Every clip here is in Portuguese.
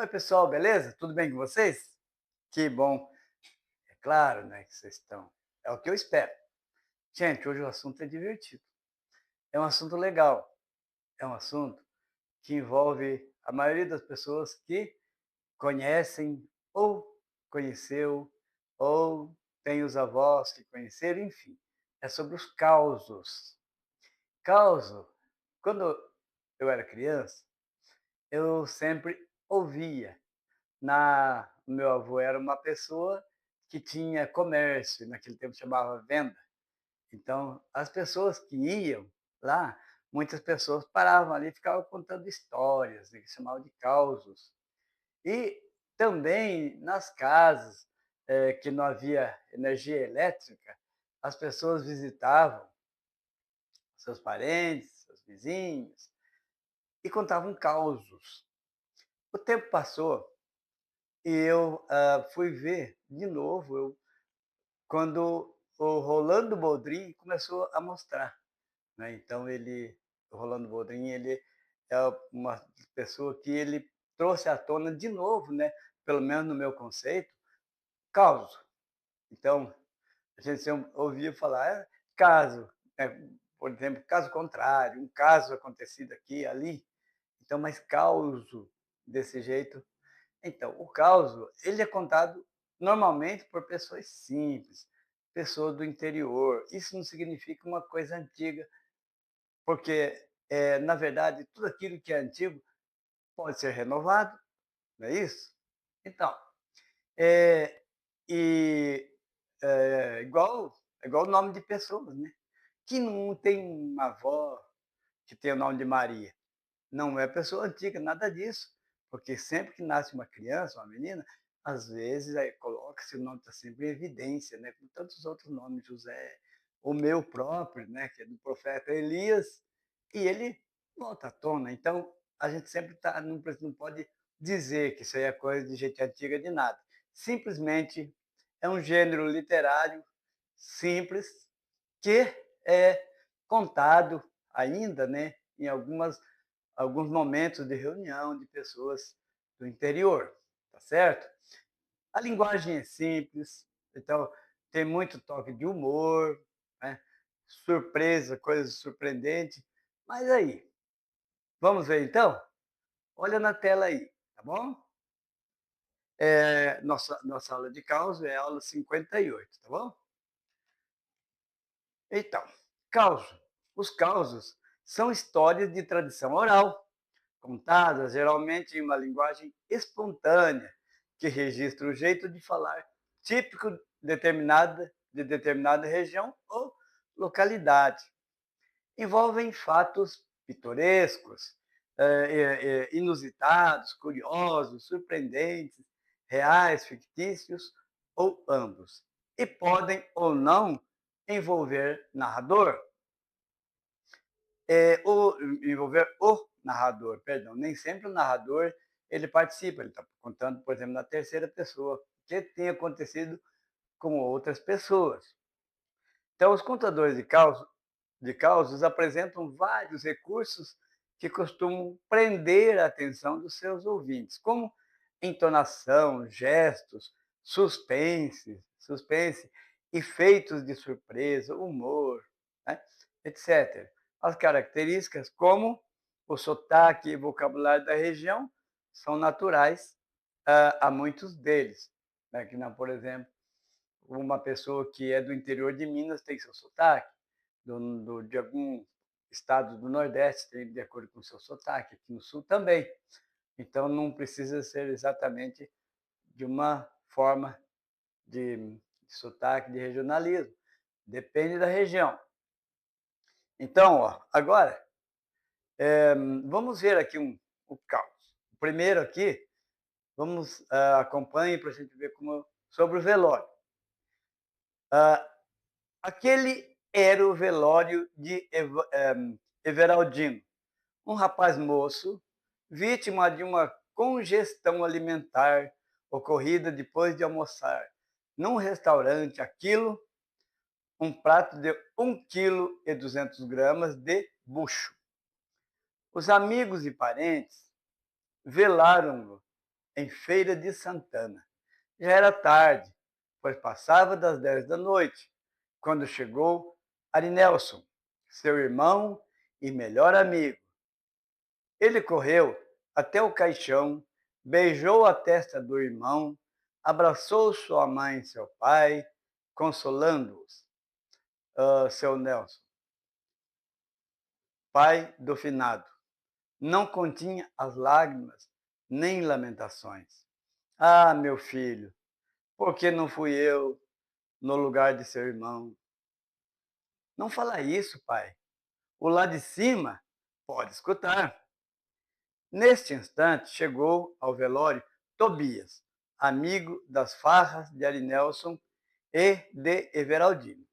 Oi, pessoal, beleza? Tudo bem com vocês? Que bom. É claro, né, que vocês estão. É o que eu espero. Gente, hoje o assunto é divertido. É um assunto legal. É um assunto que envolve a maioria das pessoas que conhecem ou conheceu ou tem os avós que conheceram, enfim. É sobre os causos. Causo. Quando eu era criança, eu sempre ouvia. O meu avô era uma pessoa que tinha comércio, naquele tempo chamava venda. Então, as pessoas que iam lá, muitas pessoas paravam ali e ficavam contando histórias, né, que chamavam de causos. E também nas casas que não havia energia elétrica, as pessoas visitavam seus parentes, seus vizinhos e contavam causos. O tempo passou e eu fui ver de novo, quando o Rolando Boldrin começou a mostrar, né, então o Rolando Boldrin, ele é uma pessoa que ele trouxe à tona de novo, né, pelo menos no meu conceito, causa. Então, a gente sempre ouvia falar, caso, por exemplo, caso contrário, um caso acontecido aqui, ali, então, mas causo desse jeito. Então, o causo, ele é contado normalmente por pessoas simples, pessoas do interior. Isso não significa uma coisa antiga, porque, na verdade, tudo aquilo que é antigo pode ser renovado, não é isso? Então, eh, e igual o nome de pessoas, né? Que não tem uma avó que tem o nome de Maria. Não é pessoa antiga, nada disso, porque sempre que nasce uma criança, uma menina, às vezes aí coloca-se o nome, está sempre em evidência, né, com tantos outros nomes, José, o meu próprio, né, que é do profeta Elias, e ele volta à tona. Então, a gente sempre não pode dizer que isso aí é coisa de gente antiga de nada. Simplesmente é um gênero literário simples que é contado ainda, né, em alguns momentos de reunião de pessoas do interior, tá certo? A linguagem é simples, então tem muito toque de humor, né? Surpresa, coisa surpreendente. Mas aí, vamos ver então? Olha na tela aí, tá bom? Nossa aula de causa é a aula 58, tá bom? Então, causo. Os causos são histórias de tradição oral, contadas geralmente em uma linguagem espontânea, que registra o jeito de falar típico de determinada região ou localidade. Envolvem fatos pitorescos, inusitados, curiosos, surpreendentes, reais, fictícios ou ambos. E podem ou não envolver narrador, envolver o narrador, perdão, nem sempre o narrador ele participa, ele está contando, por exemplo, na terceira pessoa, o que tem acontecido com outras pessoas. Então, os contadores de causos apresentam vários recursos que costumam prender a atenção dos seus ouvintes, como entonação, gestos, suspense, efeitos de surpresa, humor, né, etc. As características, como o sotaque e vocabulário da região, são naturais a muitos deles. Né? Que não, por exemplo, uma pessoa que é do interior de Minas tem seu sotaque, de algum estado do Nordeste tem de acordo com o seu sotaque, aqui no Sul também. Então, não precisa ser exatamente de uma forma de sotaque, de regionalismo. Depende da região. Então, ó, agora, vamos ver aqui o caos. O primeiro aqui, acompanhe para a gente ver sobre o velório. Aquele era o velório de Everaldino, um rapaz moço, vítima de uma congestão alimentar ocorrida depois de almoçar num restaurante. Aquilo, um prato de 1,2 kg de bucho. Os amigos e parentes velaram-no em Feira de Santana. Já era tarde, pois passava das 10 da noite, quando chegou Arinelson, seu irmão e melhor amigo. Ele correu até o caixão, beijou a testa do irmão, abraçou sua mãe e seu pai, consolando-os. Seu Nelson, pai do finado, não continha as lágrimas nem lamentações. Ah, meu filho, por que não fui eu no lugar de seu irmão? Não fala isso, pai. O lá de cima pode escutar. Neste instante chegou ao velório Tobias, amigo das farras de Arinelson e de Everaldino.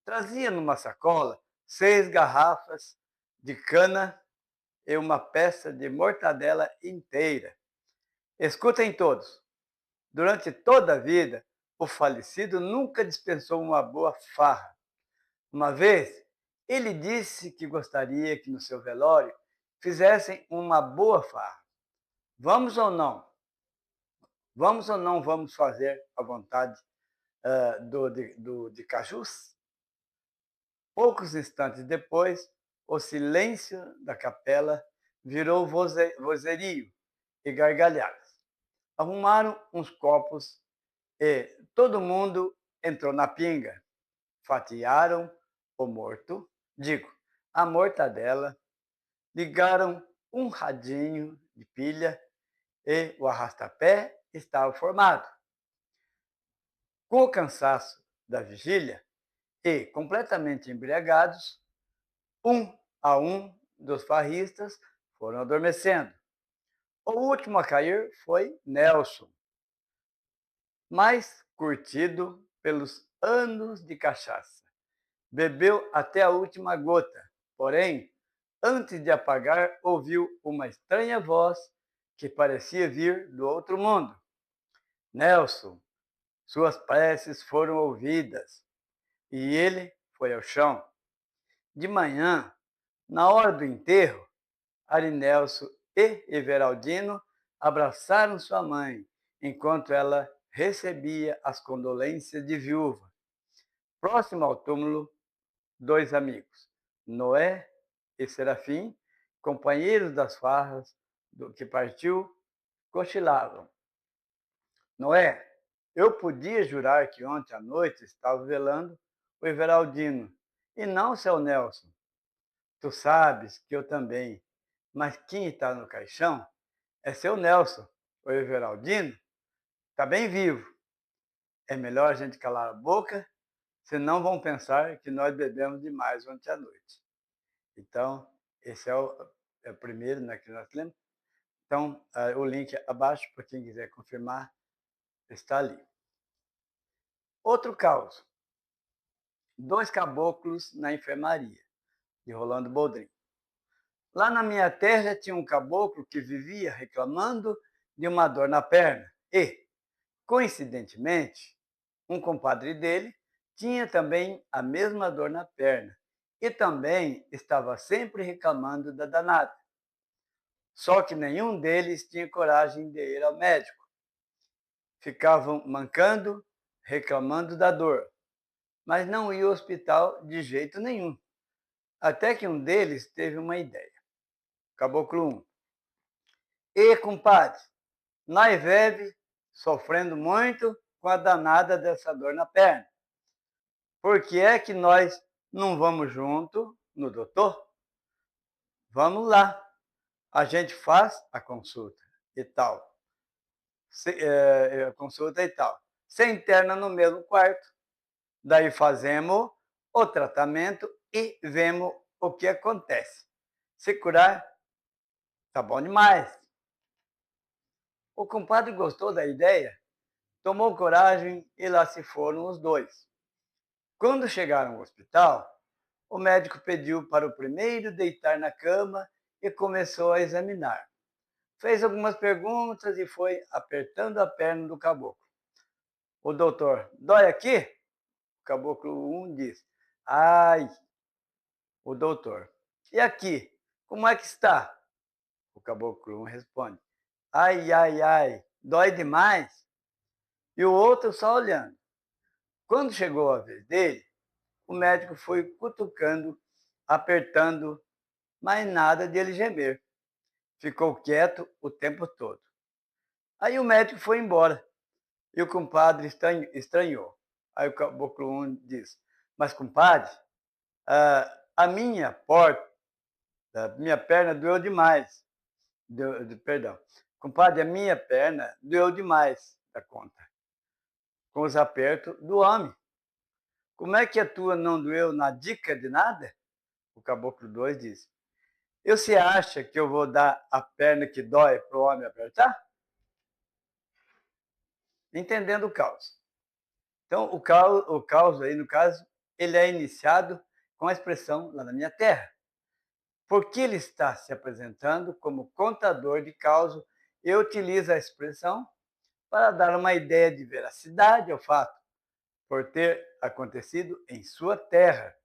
Trazia numa sacola 6 garrafas de cana e uma peça de mortadela inteira. Escutem todos. Durante toda a vida, o falecido nunca dispensou uma boa farra. Uma vez, ele disse que gostaria que no seu velório fizessem uma boa farra. Vamos ou não? Vamos ou não vamos fazer a vontade de Cajus? Poucos instantes depois, o silêncio da capela virou vozerio e gargalhadas. Arrumaram uns copos e todo mundo entrou na pinga. Fatiaram o morto, digo, a mortadela, ligaram um radinho de pilha e o arrastapé estava formado. Com o cansaço da vigília e completamente embriagados, um a um dos farristas foram adormecendo. O último a cair foi Nelson, mais curtido pelos anos de cachaça. Bebeu até a última gota, porém, antes de apagar, ouviu uma estranha voz que parecia vir do outro mundo. Nelson, suas preces foram ouvidas, e ele foi ao chão. De manhã, na hora do enterro, Arinelso e Everaldino abraçaram sua mãe, enquanto ela recebia as condolências de viúva. Próximo ao túmulo, 2 amigos, Noé e Serafim, companheiros das farras do que partiu, cochilavam. Noé, eu podia jurar que ontem à noite estava velando o Everaldino, e não seu Nelson. Tu sabes que eu também, mas quem está no caixão é seu Nelson. O Everaldino está bem vivo. É melhor a gente calar a boca, senão vão pensar que nós bebemos demais ontem à noite. Então, esse é o primeiro, né, que nós lemos. Então, o link abaixo, para quem quiser confirmar, está ali. Outro caos. 2 caboclos na enfermaria, de Rolando Boldrin. Lá na minha terra tinha um caboclo que vivia reclamando de uma dor na perna e, coincidentemente, um compadre dele tinha também a mesma dor na perna e também estava sempre reclamando da danada. Só que nenhum deles tinha coragem de ir ao médico. Ficavam mancando, reclamando da dor, mas não ia ao hospital de jeito nenhum. Até que um deles teve uma ideia. Caboclo 1. E, compadre, nós vive sofrendo muito com a danada dessa dor na perna. Por que é que nós não vamos junto no doutor? Vamos lá. A gente faz a consulta e tal. Consulta e tal. Se interna no mesmo quarto. Daí fazemos o tratamento e vemos o que acontece. Se curar, tá bom demais. O compadre gostou da ideia, tomou coragem e lá se foram os dois. Quando chegaram ao hospital, o médico pediu para o primeiro deitar na cama e começou a examinar. Fez algumas perguntas e foi apertando a perna do caboclo. O doutor, dói aqui? O caboclo 1 diz, ai. O doutor, e aqui? Como é que está? O caboclo 1 responde, ai, ai, ai. dói demais, e o outro só olhando. Quando chegou a vez dele, o médico foi cutucando, apertando, mas nada de ele gemer. Ficou quieto o tempo todo. Aí o médico foi embora e o compadre estranhou. Aí o caboclo 1 diz: Mas, compadre, a minha perna doeu demais. Perdão. Compadre, a minha perna doeu demais da conta, com os apertos do homem. Como é que a tua não doeu na dica de nada? O caboclo 2 disse: E você acha que eu vou dar a perna que dói para o homem apertar? Entendendo o caos. Então, o caos aí, no caso, ele é iniciado com a expressão lá na minha terra. Porque ele está se apresentando como contador de causa e utiliza a expressão para dar uma ideia de veracidade ao fato, por ter acontecido em sua terra.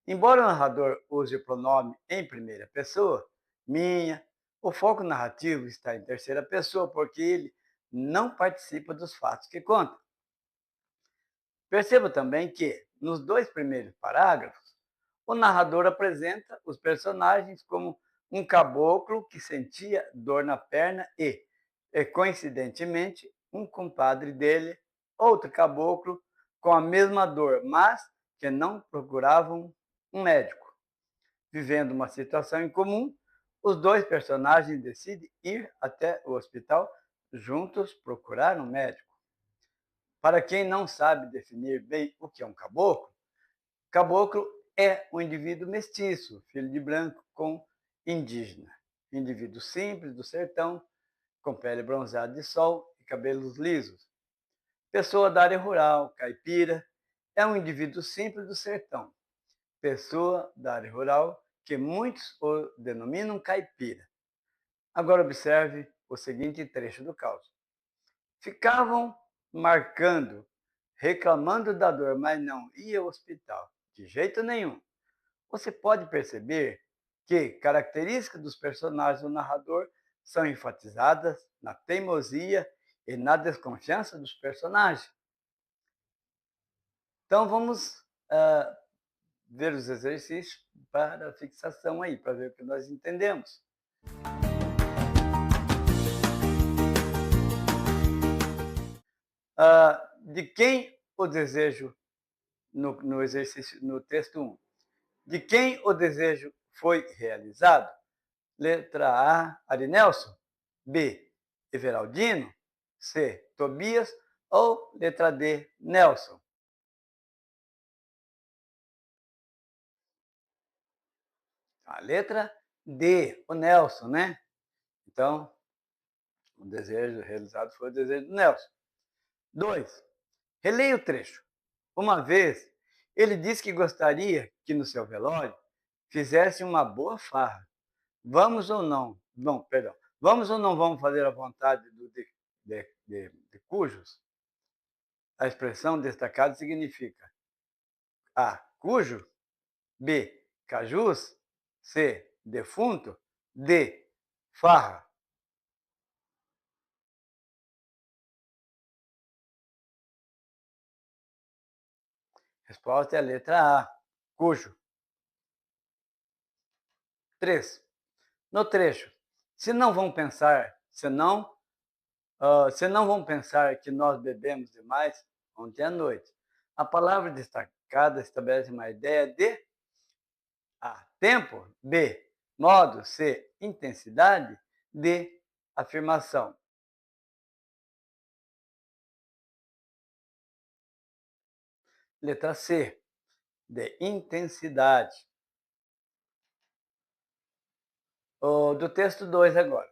Embora o narrador use o pronome em primeira pessoa, minha, o foco narrativo está em terceira pessoa, porque ele não participa dos fatos que conta. Perceba também que, nos 2 primeiros parágrafos, o narrador apresenta os personagens como um caboclo que sentia dor na perna e coincidentemente, um compadre dele, outro caboclo, com a mesma dor, mas que não procuravam um médico. Vivendo uma situação em comum, os 2 personagens decidem ir até o hospital juntos procurar um médico. Para quem não sabe definir bem o que é um caboclo é um indivíduo mestiço, filho de branco com indígena. Indivíduo simples do sertão, com pele bronzeada de sol e cabelos lisos. Pessoa da área rural, caipira, é um indivíduo simples do sertão. Pessoa da área rural, que muitos o denominam caipira. Agora observe o seguinte trecho do caos. Ficavam marcando, reclamando da dor, mas não ia ao hospital, de jeito nenhum. Você pode perceber que características dos personagens do narrador são enfatizadas na teimosia e na desconfiança dos personagens. Então vamos ver os exercícios para fixação aí, para ver o que nós entendemos. De quem o desejo, no exercício, no texto 1, de quem o desejo foi realizado? Letra A, Arinelson. B, Everaldino. C, Tobias. Ou letra D, Nelson. A letra D, o Nelson, né? Então, o desejo realizado foi o desejo do Nelson. 2. Releia o trecho. Uma vez, ele disse que gostaria que no seu velório fizesse uma boa farra. Vamos ou não? Não, perdão. Vamos ou não vamos fazer a vontade de cujos? A expressão destacado significa A, cujo, B, cajus, C, defunto, D, farra. Resposta é a letra A, cujo. 3. No trecho, se não vão pensar que nós bebemos demais ontem à noite. A palavra destacada estabelece uma ideia de A, tempo, B, modo, C, intensidade, D, afirmação. Letra C, de intensidade. Do texto 2 agora.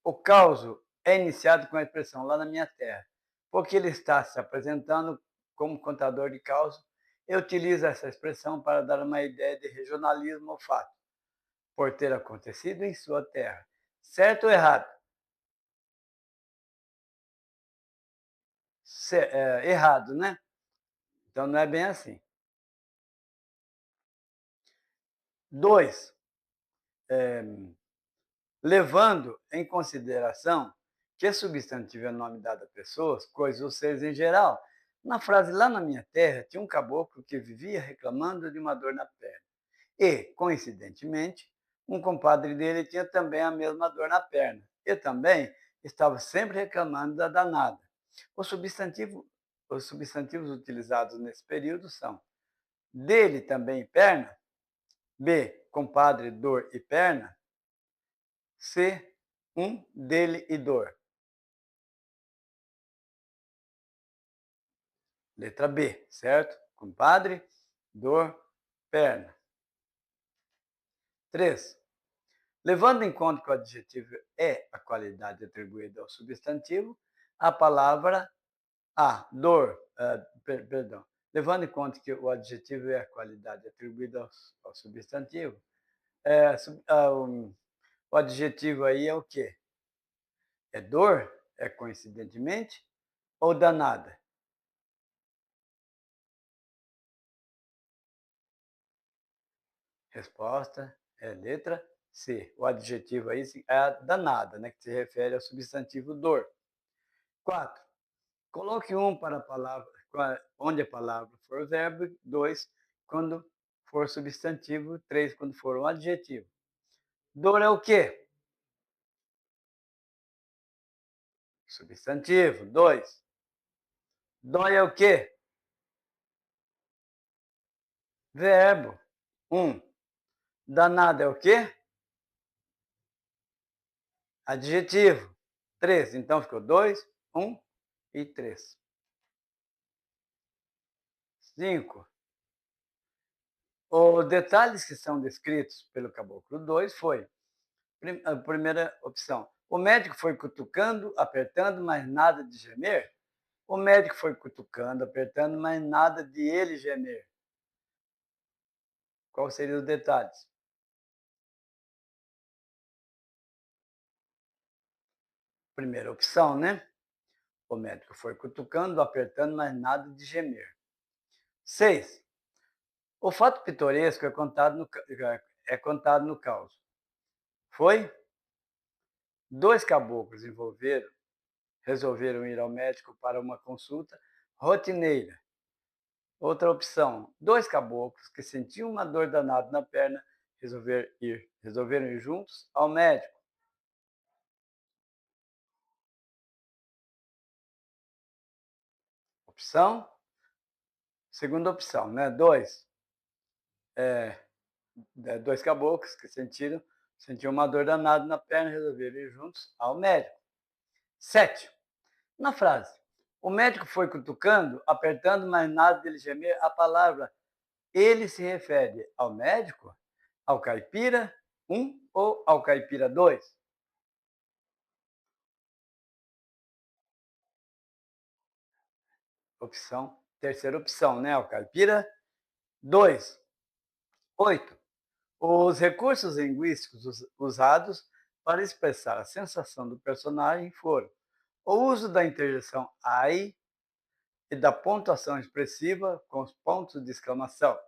O causo é iniciado com a expressão lá na minha terra, porque ele está se apresentando como contador de causa e utiliza essa expressão para dar uma ideia de regionalismo ao fato, por ter acontecido em sua terra. Certo ou errado? Errado, né? Então não é bem assim. 2. levando em consideração que substantivo é nome dado a pessoas, coisas ou seres em geral. Na frase lá na minha terra, tinha um caboclo que vivia reclamando de uma dor na perna. E, coincidentemente, um compadre dele tinha também a mesma dor na perna. E também estava sempre reclamando da danada. Os substantivos utilizados nesse período são dele também perna, B, compadre, dor e perna, C, dele e dor. Letra B, certo? Compadre, dor, perna. 3. Levando em conta que o adjetivo é a qualidade atribuída ao substantivo, a palavra dor, perdão. Levando em conta que o adjetivo é a qualidade atribuída ao substantivo, o adjetivo aí é o quê? É dor? É coincidentemente? Ou danada? Resposta é letra C. O adjetivo aí é a danada, né, que se refere ao substantivo dor. 4. Coloque para a palavra, onde a palavra for verbo, 2, quando for substantivo, 3, quando for um adjetivo. Dor é o quê? Substantivo. 2. Dói é o quê? Verbo. Danada é o quê? Adjetivo. 3. Então ficou 2, e 3. 5. Os detalhes que são descritos pelo caboclo 2 foi a primeira opção. O médico foi cutucando, apertando, mas nada de gemer. O médico foi cutucando, apertando, mas nada de ele gemer. Quais seriam os detalhes? Primeira opção, né? O médico foi cutucando, apertando, mas nada de gemer. 6. O fato pitoresco é contado no caos. Foi? 2 caboclos resolveram ir ao médico para uma consulta rotineira. Outra opção, 2 caboclos que sentiam uma dor danada na perna resolveram ir juntos ao médico. Opção, segunda opção, né? 2 caboclos que sentiam uma dor danada na perna resolveram ir juntos ao médico. 7. Na frase, o médico foi cutucando, apertando, mas nada dele gemer, a palavra ele se refere ao médico, ao caipira 1 ou ao caipira 2? Terceira opção, né? Ao caipira 2. 8. Os recursos linguísticos usados para expressar a sensação do personagem foram o uso da interjeição ai e da pontuação expressiva com os pontos de exclamação.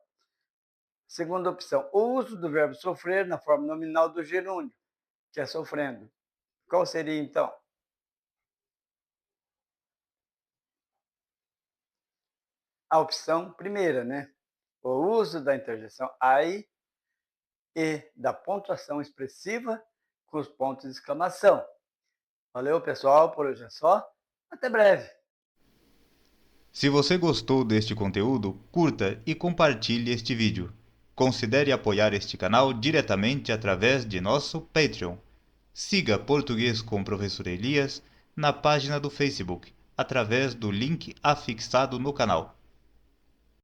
Segunda opção, o uso do verbo sofrer na forma nominal do gerúndio, que é sofrendo. Qual seria, então? A opção primeira, né? O uso da interjeição ai e da pontuação expressiva com os pontos de exclamação. Valeu, pessoal, por hoje é só. Até breve. Se você gostou deste conteúdo, curta e compartilhe este vídeo. Considere apoiar este canal diretamente através de nosso Patreon. Siga Português com o Professor Elias na página do Facebook, através do link afixado no canal.